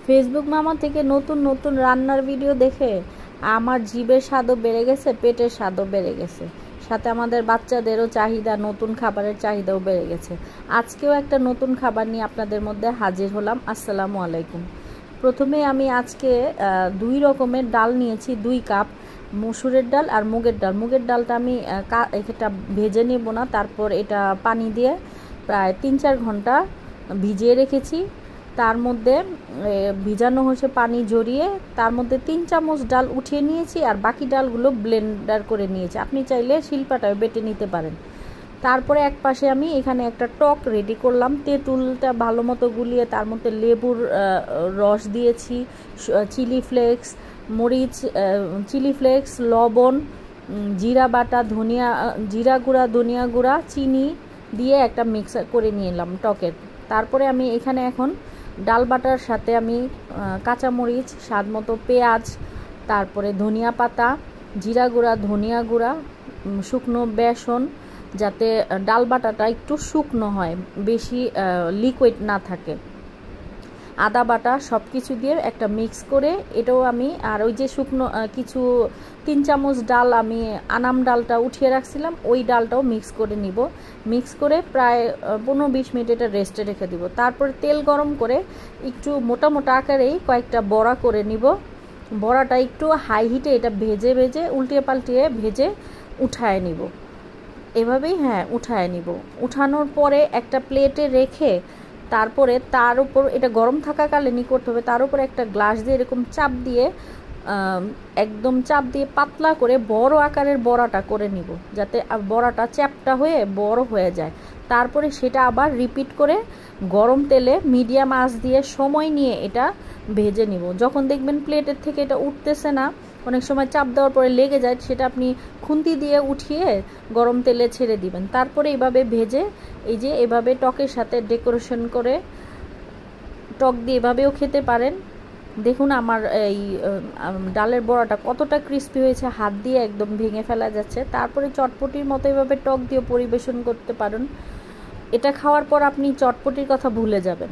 Facebook মামা থেকে নতুন নতুন রান্নার ভিডিও দেখে আমার জিভের স্বাদও বেড়ে গেছে, পেটের স্বাদও বেড়ে গেছে, সাথে আমাদের বাচ্চাদেরও চাহিদা, নতুন খাবারের চাহিদাও বেড়ে গেছে। আজকেও একটা নতুন খাবার নিয়ে আপনাদের মধ্যে হাজির হলাম। আসসালামু আলাইকুম। প্রথমে আমি আজকে 2 রকমের ডাল নিয়েছি, 2 কাপ মসুরের ডাল আর মুগের ডাল। মুগের ডালটা আমি এটা ভেজে নেব না, তারপর এটা পানি দিয়ে প্রায় 3-4 ঘন্টা ভিজিয়ে রেখেছি। তার মধ্যে ভিজানো হয়েছে পানি ঝরিয়ে, তার মধ্যে 3 চামচ ডাল উঠিয়ে নিয়েছি আর বাকি ডালগুলো ব্লেন্ডার করে নিয়েছি। আপনি চাইলে শিলপাটায় বেটে নিতে পারেন। তারপরে এক পাশে আমি এখানে একটা টক রেডি করলাম। তেঁতুলটা ভালো মতো গুলিয়ে তার মধ্যে লেবুর রস দিয়েছি, চিলি ফ্লেক্স, মরিচ, চিলি ফ্লেক্স, লবণ, জিরা বাটা, জিরা গুঁড়া, ধনিয়া গুঁড়া, চিনি দিয়ে একটা মিক্স করে নিলাম টকের। তারপরে আমি এখানে এখন ডাল বাটার সাথে আমি কাঁচামরিচ, স্বাদ মতো পেঁয়াজ, তারপরে ধনিয়া পাতা, জিরা গুঁড়া, ধনিয়া গুঁড়া, শুকনো বেসন, যাতে ডাল বাটাটা একটু শুকনো হয়, বেশি লিকুইড না থাকে, আদা বাটা, সব কিছু দিয়ে একটা মিক্স করে এটাও আমি, আর ওই যে শুকনো কিছু 3 চামচ ডাল আমি আনাম ডালটা উঠিয়ে রাখছিলাম, ওই ডালটাও মিক্স করে নিব। মিক্স করে প্রায় 15-20 মিনিট এটা রেস্টে রেখে দিব। তারপরে তেল গরম করে একটু মোটা মোটা আকারেই কয়েকটা বড়া করে নিব। বড়াটা একটু হাই হিটে এটা ভেজে ভেজে উল্টিয়ে পাল্টিয়ে ভেজে উঠায় নিব। এভাবেই উঠায় নিব। উঠানোর পরে একটা প্লেটে রেখে তারপরে তার উপর, এটা গরম থাকাকালীনই করতে হবে, তার উপরে একটা গ্লাস দিয়ে এরকম চাপ দিয়ে একদম চাপ দিয়ে পাতলা করে বড় আকারের বড়াটা করে নিব, যাতে বড়াটা চ্যাপটা হয়ে বড় হয়ে যায়। তারপরে সেটা আবার রিপিট করে গরম তেলে মিডিয়াম আঁচ দিয়ে সময় নিয়ে এটা ভেজে নিব। যখন দেখবেন প্লেটের থেকে এটা উঠতেছে না, অনেক সময় চাপ দেওয়ার পরে লেগে যায়, সেটা আপনি খুন্তি দিয়ে উঠিয়ে গরম তেলে ছেড়ে দিবেন। তারপরে এভাবে ভেজে, এই যে এভাবে টকের সাথে ডেকোরেশন করে টক দিয়ে এভাবেও খেতে পারেন। দেখুন আমার এই ডালের বড়াটা কতটা ক্রিস্পি হয়েছে, হাত দিয়ে একদম ভেঙে ফেলা যাচ্ছে। তারপরে চটপটির মতো এভাবে টক দিয়ে পরিবেশন করতে পারেন। এটা খাওয়ার পর আপনি চটপটির কথা ভুলে যাবেন।